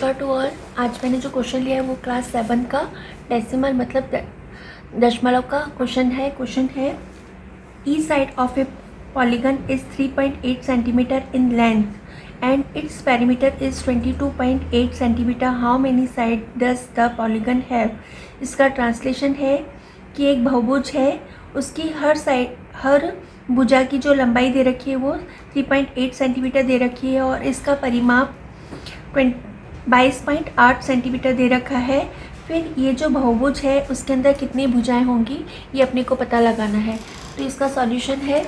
नमस्कार to all. आज मैंने जो क्वेश्चन लिया है वो क्लास 7 का डेसिमल मतलब दशमलव का क्वेश्चन है each side of A polygon is 3.8 centimetre in length and its perimeter is 22.8 centimetre. How many side does the polygon have. इसका ट्रांसलेशन है कि एक बहुभुज है, उसकी हर भुजा की जो लंबाई दे रखी है वो 3.8 सेंटीमीटर दे रखी है और इसका परिमाप 22.8 सेंटीमीटर दे रखा है। फिर ये जो बहुभुज है उसके अंदर कितनी भुजाएं होंगी ये अपने को पता लगाना है। तो इसका सॉल्यूशन है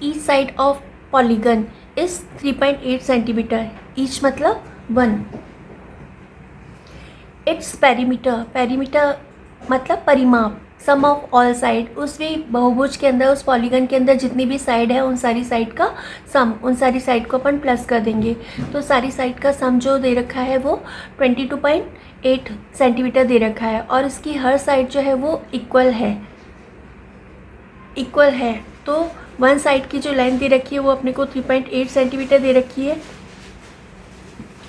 each side of polygon is 3.8 centimetre. Each मतलब 1। इट्स पेरीमीटर मतलब परिमाप। सम ऑफ ऑल साइड, उस भी बहुभुज के अंदर, उस पॉलीगन के अंदर जितनी भी साइड है उन सारी साइड का सम, उन सारी साइड को अपन प्लस कर देंगे। तो सारी साइड का सम जो दे रखा है वो 22.8 सेंटीमीटर दे रखा है और इसकी हर साइड जो है वो इक्वल है। तो वन साइड की जो लेंथ दे रखी है वो अपने को 3.8 सेंटीमीटर दे रखी है।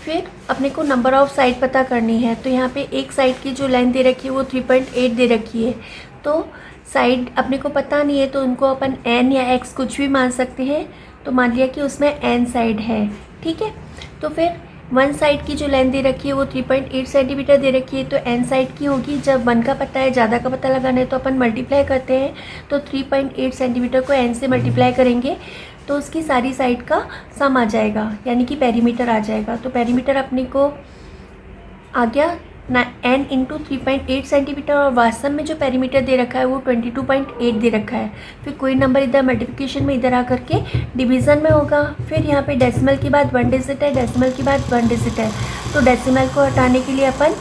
फिर अपने को नंबर ऑफ साइड पता करनी है। तो यहाँ पे एक साइड की जो लेंथ दे रखी है वो 3.8 दे रखी है। तो साइड अपने को पता नहीं है तो उनको अपन n या x कुछ भी मान सकते हैं। तो मान लिया कि उसमें n साइड है, ठीक है। तो फिर वन साइड की जो लेंथ दे रखी है वो 3.8 सेंटीमीटर दे रखी है। तो n साइड की होगी, जब 1 का पता है, ज़्यादा का पता लगाना है तो अपन मल्टीप्लाई करते हैं। तो 3.8 सेंटीमीटर को n से मल्टीप्लाई करेंगे तो उसकी सारी साइड का सम आ जाएगा, यानी कि पेरीमीटर आ जाएगा। तो पेरीमीटर अपने को आ गया n इंटू 3.8 सेंटीमीटर और वास्तव में जो पेरीमीटर दे रखा है वो 22.8 दे रखा है। फिर कोई नंबर इधर मल्टीप्लिकेशन में इधर आकर के डिवीज़न में होगा। फिर यहाँ पे डेसिमल के बाद 1 डिजिट है, डेसिमल के बाद 1 डिजिट है। तो डेसिमल को हटाने के लिए अपन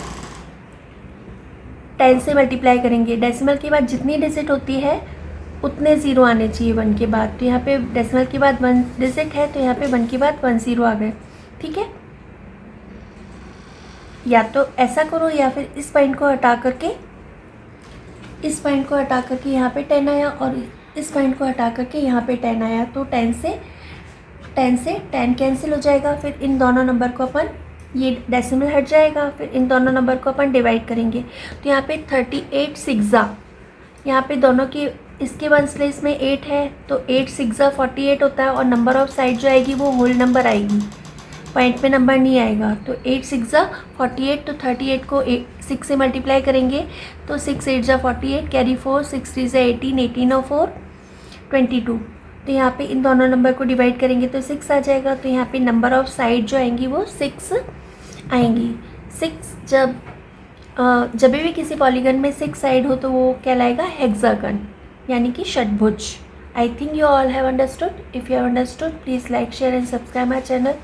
10 से मल्टीप्लाई करेंगे। डेसिमल के बाद जितनी डिजिट होती है उतने ज़ीरो आने चाहिए 1 के बाद। तो यहाँ पे डेसिमल के बाद 1 डिजिट है तो यहाँ पे 1 के बाद 1 ज़ीरो आ गए, ठीक है। या तो ऐसा करो या फिर इस पॉइंट को हटा करके यहाँ पे 10 आया और इस पॉइंट को हटा करके यहाँ पे 10 आया। तो 10 से 10 कैंसिल हो जाएगा। फिर इन दोनों नंबर को अपन, ये डेसिमल हट जाएगा, फिर इन दोनों नंबर को अपन डिवाइड करेंगे। तो यहाँ पे 38 सिक्सा, यहाँ पे दोनों की, इसके वंस प्लेस में 8 है तो 8 सिक्सा 48 होता है और नंबर ऑफ साइड जो आएगी वो होल नंबर आएगी, पॉइंट में नंबर नहीं आएगा। तो 8 सिक्सा 48, तो 38 को 6 से मल्टीप्लाई करेंगे तो 6 8 जा 48, कैरी 4, 6 3 जा 18, 18 और 4 22। तो यहाँ पे इन दोनों नंबर को डिवाइड करेंगे तो 6 आ जाएगा। तो यहाँ पे नंबर ऑफ साइड जो आएंगी वो 6 आएंगी। 6 जब भी किसी पॉलीगन में 6 साइड हो तो वो कहलाएगा हेक्सागन, यानी कि षटभुज। I think you all have understood. If you have understood, please like, share and subscribe my channel.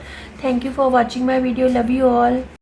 Thank you for watching my video. Love you all.